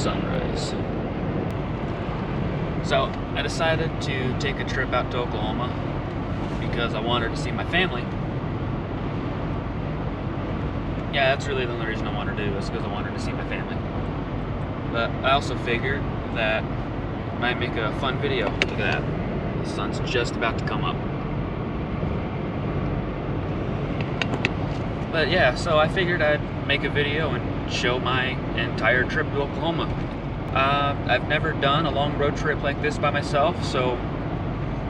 sunrise. So I decided to take a trip out to Oklahoma because I wanted to see my family. Yeah, that's really the only reason I wanted to do is because I wanted to see my family. But I also figured that I might make a fun video. Look at that. The sun's just about to come up. But yeah, so I figured I'd make a video and show my entire trip to Oklahoma. I've never done a long road trip like this by myself, so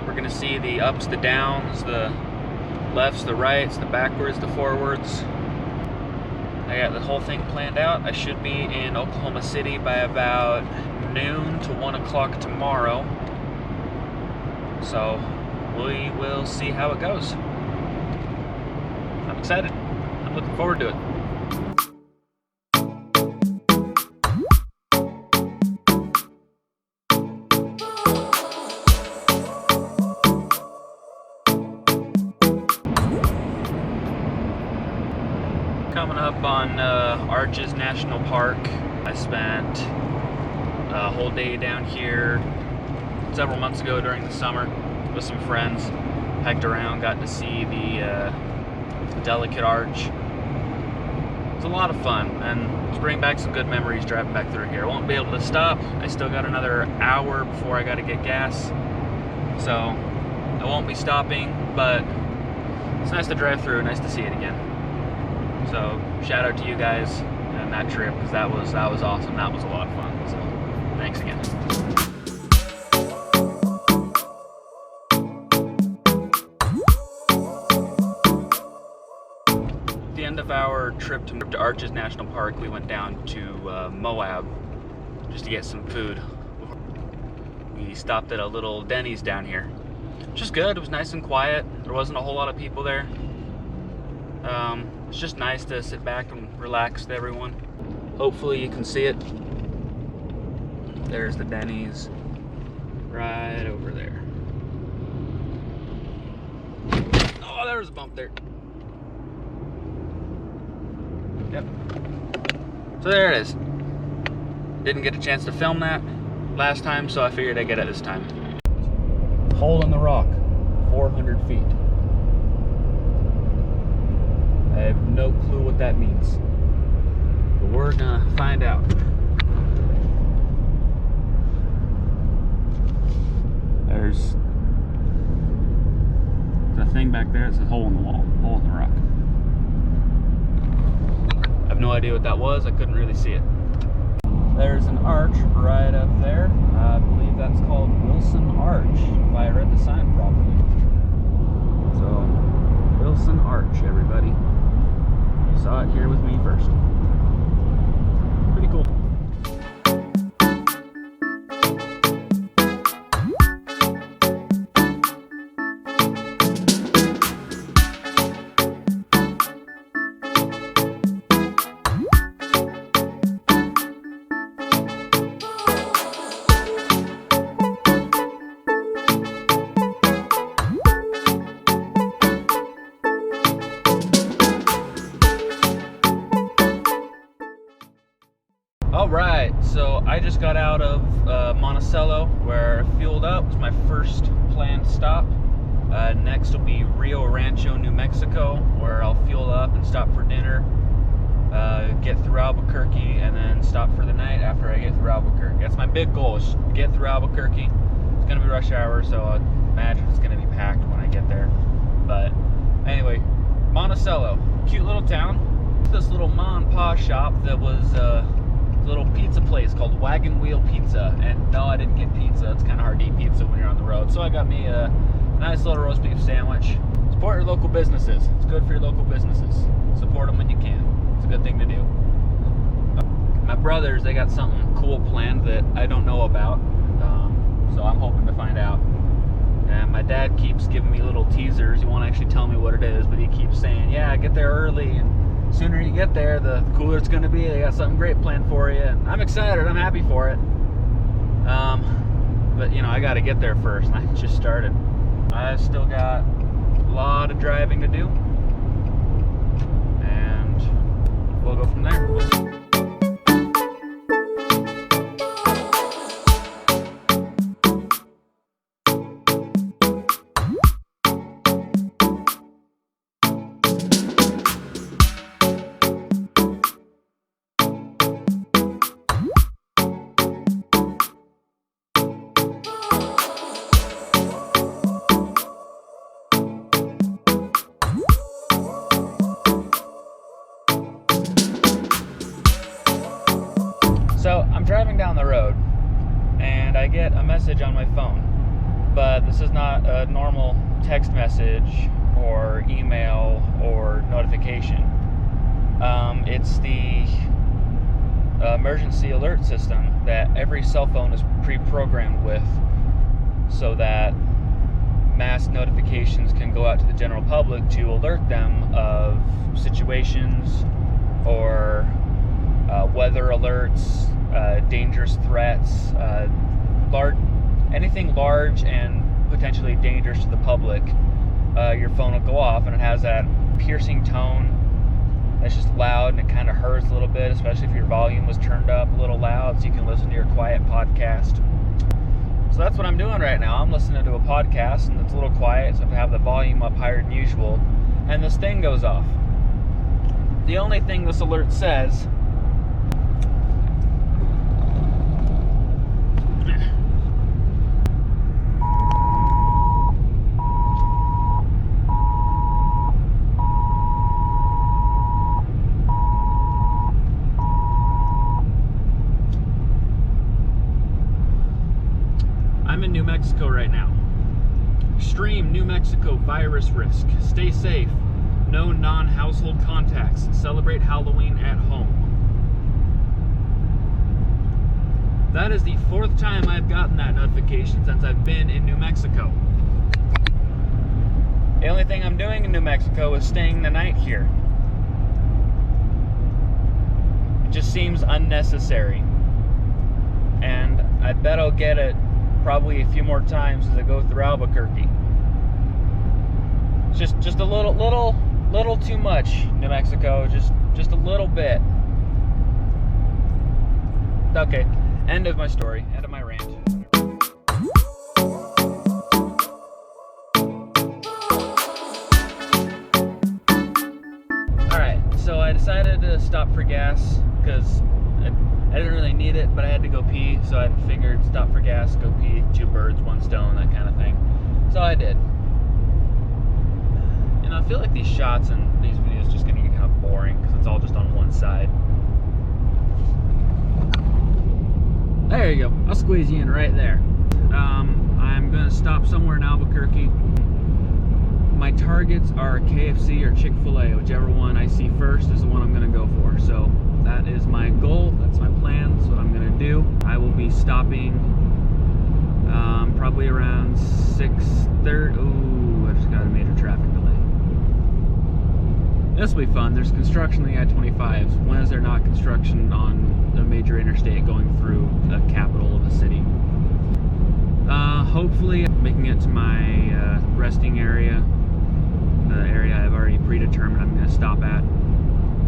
we're gonna see the ups, the downs, the lefts, the rights, the backwards, the forwards. I got the whole thing planned out. I should be in Oklahoma City by about noon to 1 o'clock tomorrow. So we will see how it goes. I'm excited. I'm looking forward to it. Coming up on Arches National Park. I spent a whole day down here several months ago during the summer with some friends. Hiked around, got to see the delicate arch. It was a lot of fun, and it's bringing back some good memories driving back through here. I won't be able to stop. I still got another hour before I got to get gas, so I won't be stopping, but it's nice to drive through, nice to see it again. So shout out to you guys on that trip, because that was awesome. That was a lot of fun. So thanks again. At the end of our trip to Arches National Park, we went down to Moab just to get some food. We stopped at a little Denny's down here. Just good. It was nice and quiet. There wasn't a whole lot of people there. It's just nice to sit back and relax with everyone. Hopefully you can see it. There's the Denny's right over there. Oh, there was a bump there. Yep. So there it is. Didn't get a chance to film that last time, so I figured I'd get it this time. Hole in the rock, 400 feet. I have no clue what that means, but we're gonna find out. There's a thing back there that says hole in the wall, hole in the rock. I have no idea what that was. I couldn't really see it. There's an arch right up there. I believe that's called Wilson Arch, if I read the sign properly. So, Wilson Arch, everybody. Saw it here with me first. Pretty cool. Alright, so I just got out of Monticello, where I fueled up. It was my first planned stop. Next will be Rio Rancho, New Mexico, where I'll fuel up and stop for dinner, get through Albuquerque, and then stop for the night after I get through Albuquerque. That's my big goal, is to get through Albuquerque. It's going to be rush hour, so I imagine it's going to be packed when I get there. But anyway, Monticello, cute little town. This little ma and pa shop that was little pizza place called Wagon Wheel Pizza, and no, I didn't get pizza. It's kind of hard to eat pizza when you're on the road, so I got me a nice little roast beef sandwich. Support your local businesses. It's good for your local businesses. Support them when you can. It's a good thing to do. My brothers, they got something cool planned that I don't know about, so I'm hoping to find out. And my dad keeps giving me little teasers. He won't actually tell me what it is, but he keeps saying, yeah, get there early, and sooner you get there, the cooler it's going to be. They got something great planned for you, and I'm excited. I'm happy for it. But you know, I got to get there first, and I just started. I've still got a lot of driving to do, and we'll go from there. driving down the road and I get a message on my phone, but this is not a normal text message or email or notification. It's the emergency alert system that every cell phone is pre-programmed with, so that mass notifications can go out to the general public to alert them of situations or weather alerts, dangerous threats, anything large and potentially dangerous to the public. Your phone will go off, and it has that piercing tone that's just loud, and it kind of hurts a little bit, especially if your volume was turned up a little loud so you can listen to your quiet podcast. So that's what I'm doing right now. I'm listening to a podcast and it's a little quiet, so I have to have the volume up higher than usual, and this thing goes off. The only thing this alert says I'm in New Mexico right now. Extreme New Mexico virus risk. Stay safe. No non-household contacts. Celebrate Halloween at home. That is the 4th time I've gotten that notification since I've been in New Mexico. The only thing I'm doing in New Mexico is staying the night here. It just seems unnecessary. And I bet I'll get it probably a few more times as I go through Albuquerque. It's just a little too much, New Mexico. Just a little bit. Okay, end of my story, end of my rant. Alright, so I decided to stop for gas because I didn't really need it, but I had to go pee, so I figured stop for gas, go pee, 2 birds, 1 stone, that kind of thing. So I did. And I feel like these shots and these videos just gonna get kind of boring because it's all just on one side. There you go. I'll squeeze you in right there. I'm gonna stop somewhere in Albuquerque. My targets are KFC or Chick-fil-A. Whichever one I see first is the one I'm gonna go for. So that is my goal. That's my plan. That's what I'm gonna do. I will be stopping probably around 6:30. Ooh, I just got a major traffic delay. This will be fun. There's construction on the I-25s. When is there not construction on a major interstate going through the capital of the city? Hopefully making it to my resting area, the area I've already predetermined I'm going to stop at.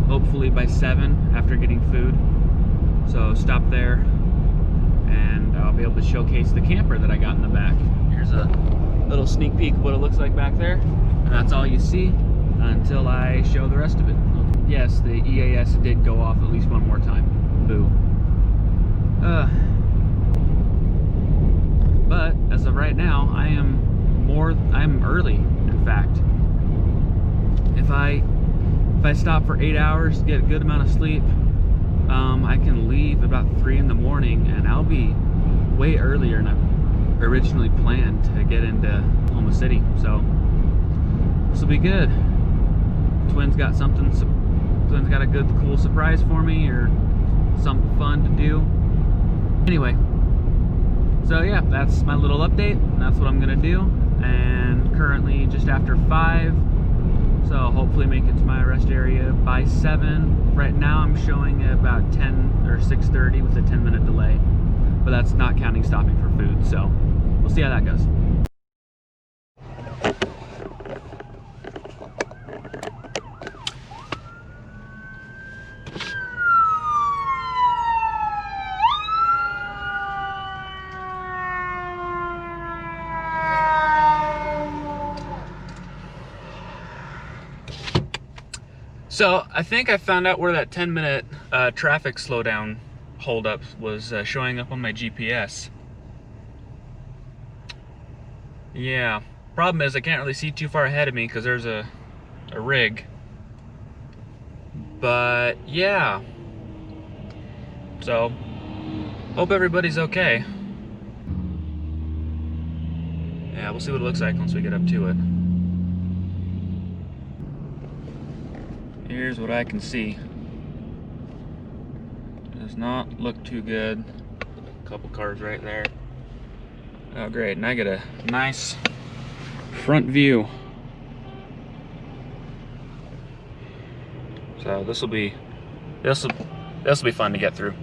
Hopefully by 7 after getting food. So stop there and I'll be able to showcase the camper that I got in the back. Here's a little sneak peek of what it looks like back there. And that's all you see until I show the rest of it. Yes, the EAS did go off at least one more time. Boo. But as of right now, I'm early, in fact. If I stop for 8 hours, get a good amount of sleep, I can leave about 3 in the morning, and I'll be way earlier than I originally planned to get into Oklahoma City. So this will be good. Twins got a good, cool surprise for me, or something fun to do. Anyway, so yeah, that's my little update. That's what I'm gonna do. And currently just after 5. So hopefully make it to my rest area by 7. Right now I'm showing about 10 or 6:30 with a 10-minute delay, but that's not counting stopping for food. So we'll see how that goes. So I think I found out where that 10-minute traffic slowdown holdup was showing up on my GPS. Yeah, problem is I can't really see too far ahead of me because there's a rig. But yeah, so Hope everybody's okay. Yeah, we'll see what it looks like once we get up to it. Here's what I can see. Does not look too good. A couple cars right there. Oh great, and I get a nice front view. So this will be fun to get through.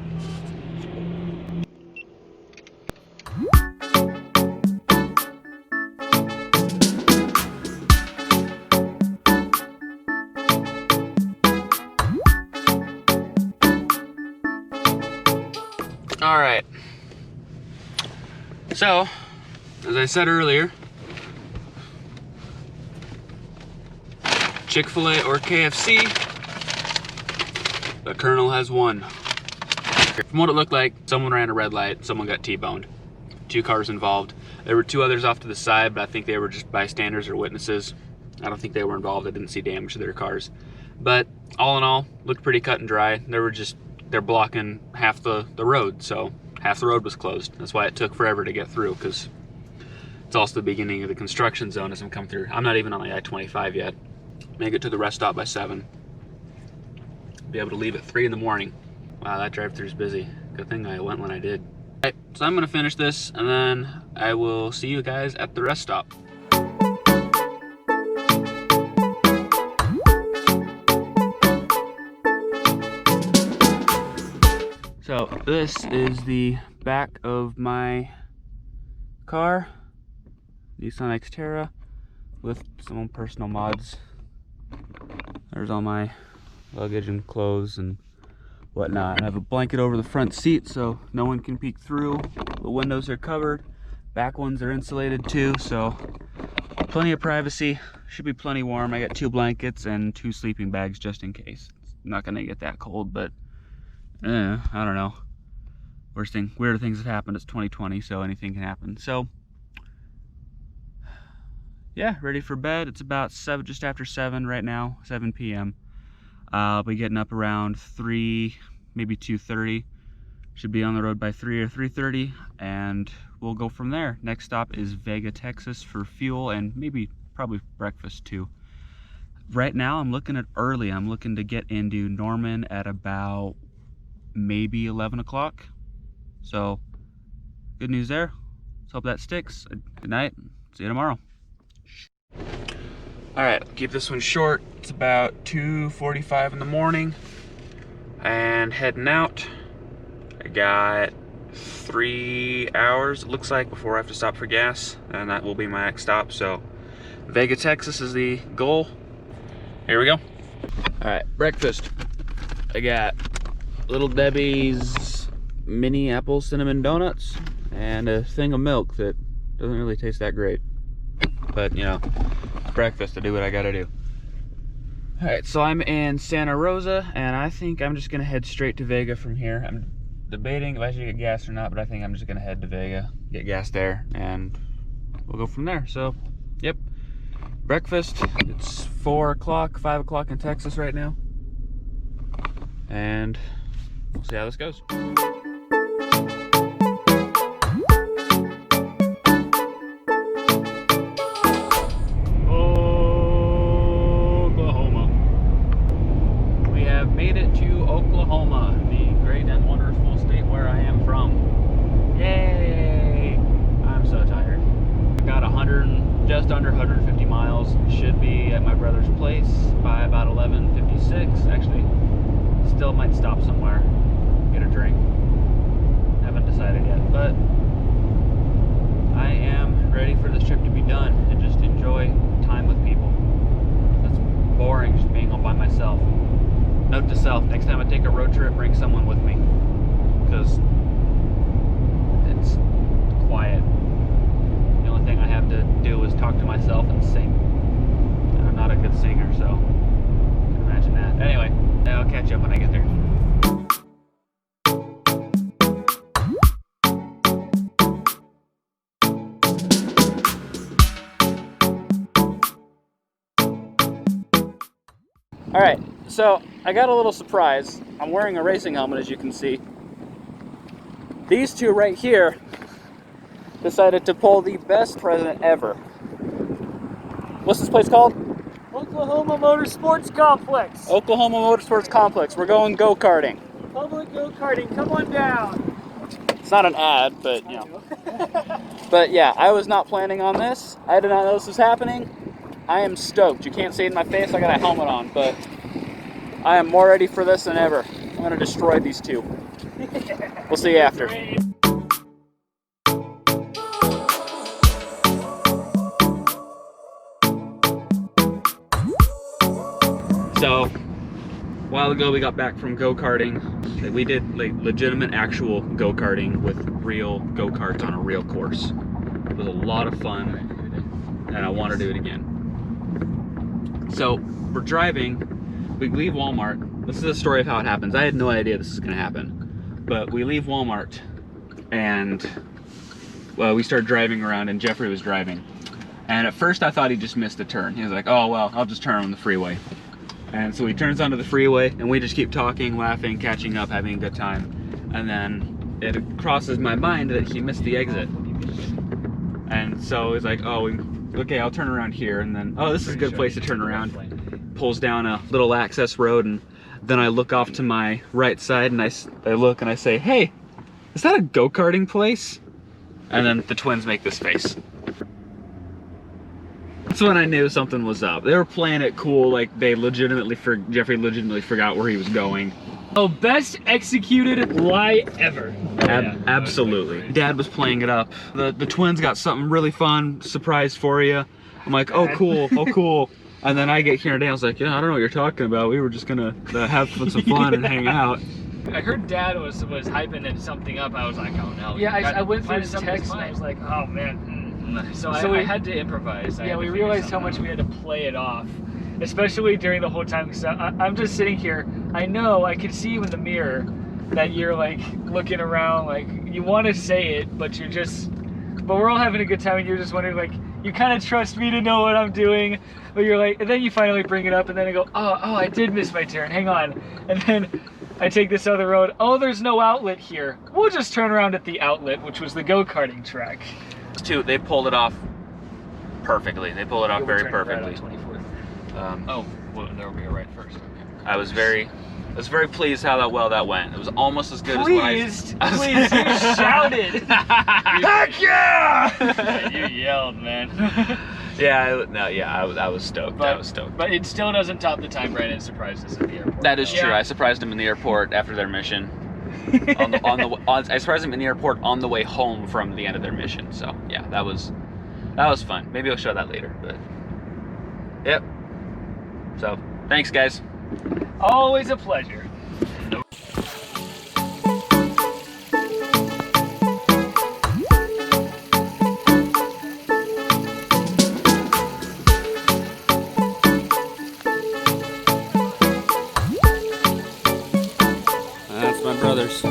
All right. So, as I said earlier, Chick-fil-A or KFC, the Colonel has won. From what it looked like, someone ran a red light, someone got T-boned. 2 cars involved. There were 2 others off to the side, but I think they were just bystanders or witnesses. I don't think they were involved. I didn't see damage to their cars. But all in all, looked pretty cut and dry. They're blocking half the road, so half the road was closed. That's why it took forever to get through, because it's also the beginning of the construction zone as I'm coming through. I'm not even on the I-25 yet. Make it to the rest stop by 7. Be able to leave at 3 in the morning. Wow, that drive-thru's busy. Good thing I went when I did. All right, so I'm gonna finish this, and then I will see you guys at the rest stop. So this is the back of my car, Nissan Xterra, with some own personal mods. There's all my luggage and clothes and whatnot. I have a blanket over the front seat so no one can peek through. The windows are covered. Back ones are insulated too, so plenty of privacy. Should be plenty warm. I got 2 blankets and 2 sleeping bags just in case. It's not gonna get that cold, but I don't know. Weirder things have happened. It's 2020, so anything can happen. So yeah, ready for bed. It's about 7, just after 7 right now, 7 p.m. I'll be getting up around 3, maybe 2:30. Should be on the road by 3 or 3:30, and we'll go from there. Next stop is Vega, Texas for fuel and probably breakfast too. Right now I'm looking at early. I'm looking to get into Norman at about maybe 11 o'clock. So good news there. Let's hope that sticks. Good night. See you tomorrow. All right, keep this one short. It's about 2:45 in the morning and heading out. I got 3 hours, it looks like, before I have to stop for gas, and that will be my next stop. So Vega, Texas is the goal. Here we go. All right, breakfast. I got Little Debbie's mini apple cinnamon donuts and a thing of milk that doesn't really taste that great, but you know, breakfast, I do what I gotta do. All right, so I'm in Santa Rosa, and I think I'm just gonna head straight to Vega from here. I'm debating if I should get gas or not, but I think I'm just gonna head to Vega, get gas there, and we'll go from there. So yep, breakfast. It's 4 o'clock, 5 o'clock in Texas right now, and we'll see how this goes. Oklahoma. We have made it to Oklahoma, the great and wonderful state where I am from. Yay! I'm so tired. I got just under 150 miles. Should be at my brother's place by about 11:56. Actually, still might stop somewhere, get a drink. Haven't decided yet, but I am ready for this trip to be done and just enjoy time with people. It's boring just being all by myself. Note to self, next time I take a road trip, bring someone with me, because it's quiet. The only thing I have to do is talk to myself and sing. And I'm not a good singer, so you can imagine that. Anyway, I'll catch you up when I get there. All right, so I got a little surprise. I'm wearing a racing helmet, as you can see. these two right here decided to pull the best present ever. What's this place called? Oklahoma Motorsports Complex. Oklahoma Motorsports Complex. We're going go-karting. Public go-karting, come on down. It's not an ad, but you know. But yeah, I was not planning on this. I did not know this was happening. I am stoked. You can't see it in my face, I got a helmet on, but I am more ready for this than ever. I'm gonna destroy these two. We'll see you after. So, a while ago we got back from go-karting. We did like legitimate actual go-karting with real go-karts on a real course. It was a lot of fun and I want to do it again. So we're driving, we leave Walmart. This is the story of how it happens. I had no idea this was gonna happen. But we leave Walmart and well, we started driving around and Jeffrey was driving. And at first I thought he just missed a turn. He was like, oh well, I'll just turn on the freeway. And so he turns onto the freeway and we just keep talking, laughing, catching up, having a good time. And then it crosses my mind that he missed the exit. And so he's like, oh, okay, I'll turn around here. And then, oh, this is a good place to turn around. Pulls down a little access road and then I look off to my right side and I look and I say, hey, is that a go-karting place? And then the twins make this face. That's when I knew something was up. They were playing it cool, like Jeffrey legitimately forgot where he was going. Oh, best executed lie ever. Absolutely. Dad was playing it up. The twins got something really fun, surprise for you. I'm like, oh cool, oh cool. And then I get here today, I was like, yeah, I don't know what you're talking about. We were just gonna have some fun and hang out. I heard Dad was hyping it something up. I was like, oh no. Yeah, I went through his text and I was like, oh man. So I had to improvise. Yeah, we realized how much we had to play it off, especially during the whole time. Because I'm just sitting here. I know I can see you in the mirror that you're like looking around, like you want to say it, but you're just. But we're all having a good time, and you're just wondering, like, you kind of trust me to know what I'm doing, but you're like, and then you finally bring it up, and then I go, oh, I did miss my turn. Hang on, and then I take this other road. Oh, there's no outlet here. We'll just turn around at the outlet, which was the go-karting track. They pulled it off perfectly. They pulled it off very perfectly. Oh, well, there will be a right first. Okay. I was very pleased how well that went. It was almost as good as when Please, you shouted. Heck yeah! You yelled, man. I was stoked. I was stoked. But it still doesn't top the time Brandon surprised us at the airport. That is true. I surprised him in the airport after their mission. I surprised them in the airport on the way home from the end of their mission. So yeah, that was fun. Maybe I'll show that later. But yep. So thanks, guys. Always a pleasure. That's my brothers.